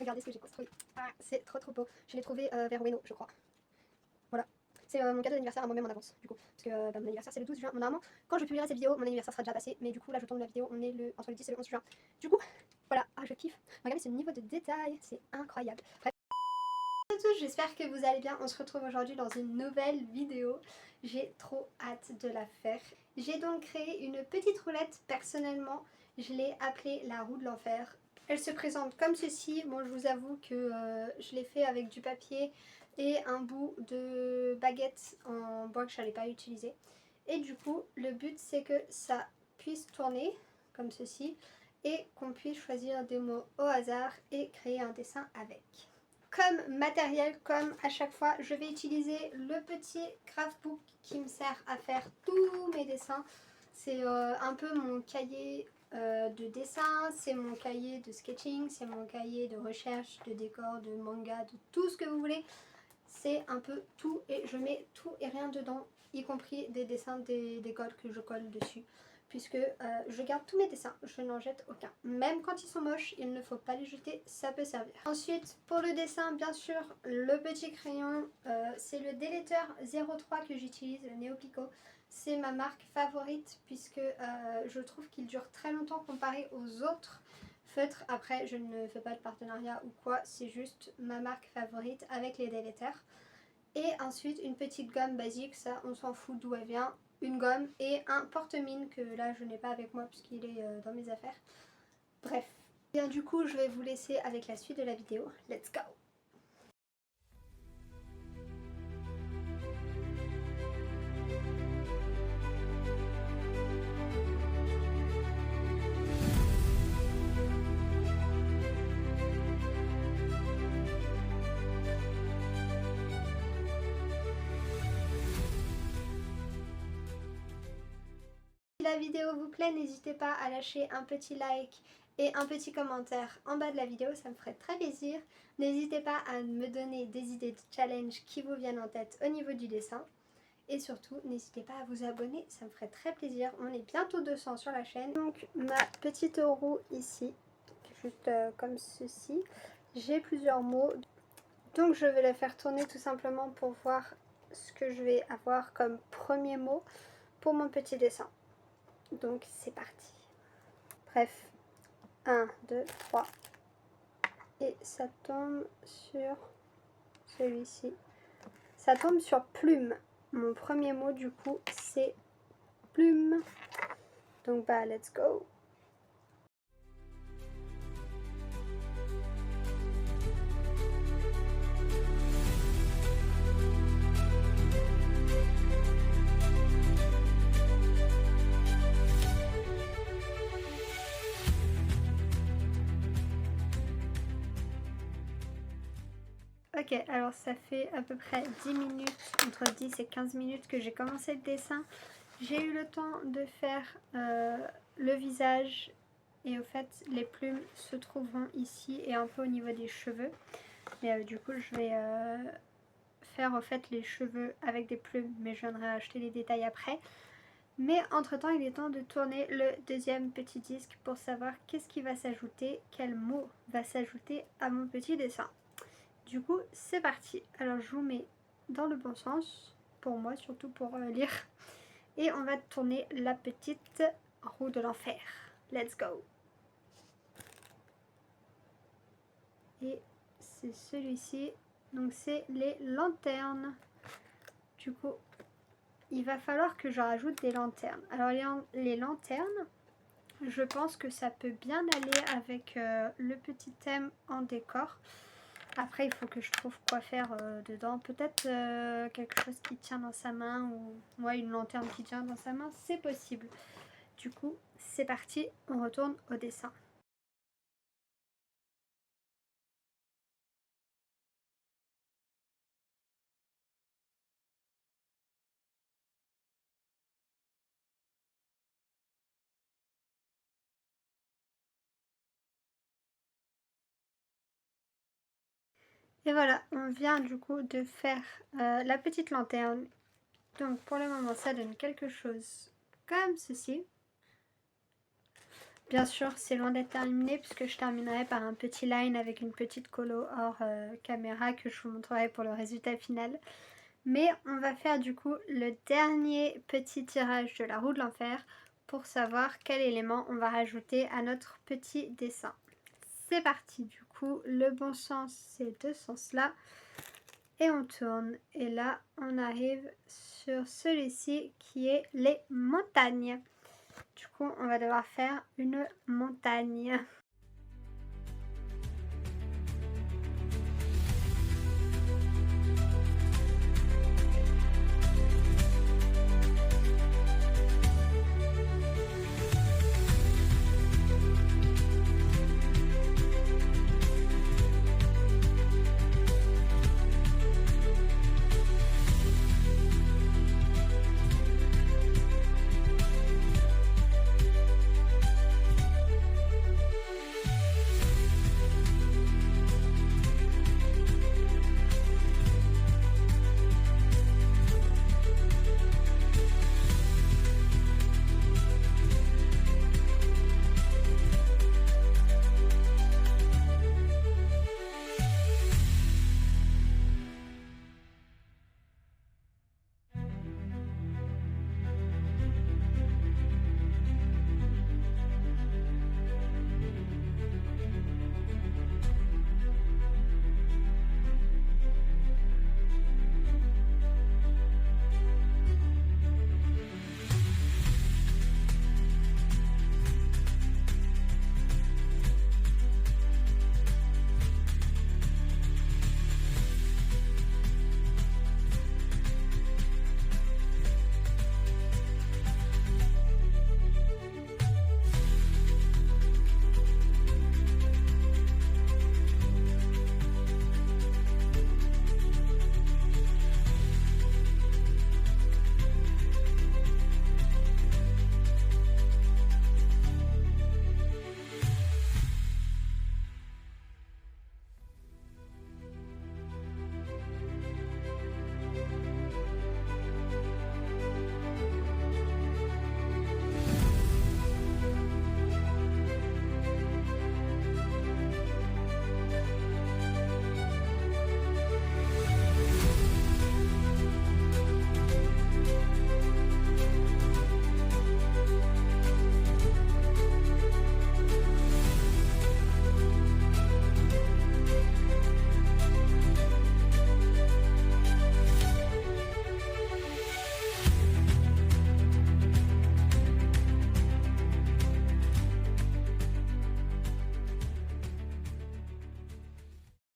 Regardez ce que j'ai construit. Ah, c'est trop beau. Je l'ai trouvé vers Ueno, je crois. Voilà. C'est mon cadeau d'anniversaire à moi-même en avance, du coup. Parce que mon anniversaire c'est le 12 juin. Normalement, quand je publierai cette vidéo, mon anniversaire sera déjà passé. Mais du coup, là, je tourne la vidéo, on est entre le 10 et le 11 juin. Du coup, voilà. Ah, je kiffe. Regardez ce niveau de détail, c'est incroyable. Bref. J'espère que vous allez bien. On se retrouve aujourd'hui dans une nouvelle vidéo. J'ai trop hâte de la faire. J'ai donc créé une petite roulette. Personnellement, je l'ai appelée la roue de l'enfer. Elle se présente comme ceci. Bon, je vous avoue que je l'ai fait avec du papier et un bout de baguette en bois que je n'allais pas utiliser. Et du coup, le but c'est que ça puisse tourner comme ceci et qu'on puisse choisir des mots au hasard et créer un dessin avec. Comme matériel, comme à chaque fois, je vais utiliser le petit craftbook qui me sert à faire tous mes dessins. C'est un peu mon cahier de dessin, c'est mon cahier de sketching, c'est mon cahier de recherche, de décor, de manga, de tout ce que vous voulez. C'est un peu tout et je mets tout et rien dedans, y compris des dessins des cols que je colle dessus. Puisque je garde tous mes dessins, je n'en jette aucun. Même quand ils sont moches, il ne faut pas les jeter, ça peut servir. Ensuite, pour le dessin, bien sûr, le petit crayon, c'est le Deleter 03 que j'utilise, le Neopico. C'est ma marque favorite puisque je trouve qu'il dure très longtemps comparé aux autres feutres. Après, je ne fais pas de partenariat ou quoi, c'est juste ma marque favorite avec les Deleter. Et ensuite, une petite gomme basique, ça on s'en fout d'où elle vient. Une gomme et un porte-mine que là je n'ai pas avec moi puisqu'il est dans mes affaires. Bref. Bien, du coup, je vais vous laisser avec la suite de la vidéo. Let's go! Si la vidéo vous plaît, n'hésitez pas à lâcher un petit like et un petit commentaire en bas de la vidéo, ça me ferait très plaisir. N'hésitez pas à me donner des idées de challenge qui vous viennent en tête au niveau du dessin. Et surtout, n'hésitez pas à vous abonner, ça me ferait très plaisir. On est bientôt 200 sur la chaîne. Donc ma petite roue ici, juste comme ceci. J'ai plusieurs mots. Donc je vais la faire tourner tout simplement pour voir ce que je vais avoir comme premier mot pour mon petit dessin. Donc c'est parti. Bref, 1, 2, 3. Et ça tombe sur celui-ci. Ça tombe sur plume. Mon premier mot du coup c'est plume. Donc bah let's go. Ok, alors ça fait à peu près 10 minutes, entre 10 et 15 minutes que j'ai commencé le dessin. J'ai eu le temps de faire le visage et au fait les plumes se trouveront ici et un peu au niveau des cheveux. Mais du coup je vais faire au fait les cheveux avec des plumes, mais je viendrai acheter les détails après. Mais entre temps il est temps de tourner le deuxième petit disque pour savoir qu'est-ce qui va s'ajouter, quel mot va s'ajouter à mon petit dessin. Du coup, c'est parti. Alors, je vous mets dans le bon sens, pour moi, surtout pour lire. Et on va tourner la petite roue de l'enfer. Let's go! Et c'est celui-ci. Donc, c'est les lanternes. Du coup, il va falloir que je rajoute des lanternes. Alors, les lanternes, je pense que ça peut bien aller avec le petit thème en décor. Après, il faut que je trouve quoi faire dedans. Peut-être quelque chose qui tient dans sa main ou ouais, une lanterne qui tient dans sa main, c'est possible. Du coup, c'est parti, on retourne au dessin. Et voilà, on vient du coup de faire la petite lanterne. Donc pour le moment, ça donne quelque chose comme ceci. Bien sûr, c'est loin d'être terminé puisque je terminerai par un petit line avec une petite colo hors caméra que je vous montrerai pour le résultat final. Mais on va faire du coup le dernier petit tirage de la roue de l'enfer pour savoir quel élément on va rajouter à notre petit dessin. C'est parti, du coup, le bon sens c'est de ce sens-là. Et on tourne. Et là, on arrive sur celui-ci qui est les montagnes. Du coup, on va devoir faire une montagne.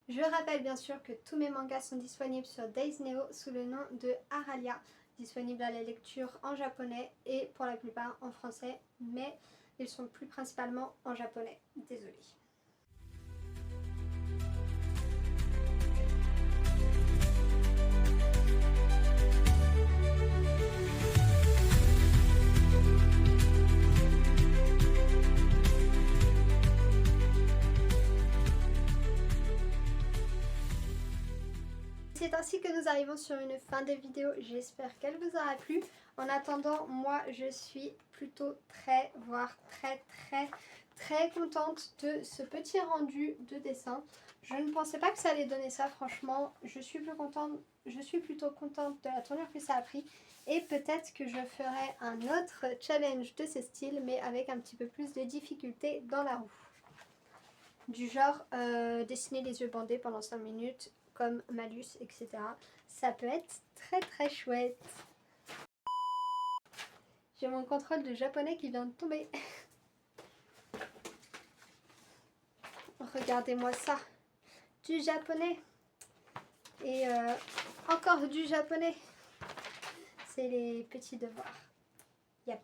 Je rappelle bien sûr que tous mes mangas sont disponibles sur Days Neo sous le nom de Aralia, disponible à la lecture en japonais et pour la plupart en français, mais ils sont plus principalement en japonais. Désolée. C'est ainsi que nous arrivons sur une fin de vidéo, j'espère qu'elle vous aura plu. En attendant, moi je suis plutôt voire très contente de ce petit rendu de dessin. Je ne pensais pas que ça allait donner ça, franchement. Je suis plutôt contente de la tournure que ça a pris. Et peut-être que je ferai un autre challenge de ce style, mais avec un petit peu plus de difficulté dans la roue. Du genre dessiner les yeux bandés pendant 5 minutes, comme malus, etc. Ça peut être très chouette. J'ai mon contrôle de japonais qui vient de tomber. Regardez-moi ça. Du japonais. Et encore du japonais. C'est les petits devoirs. Yep.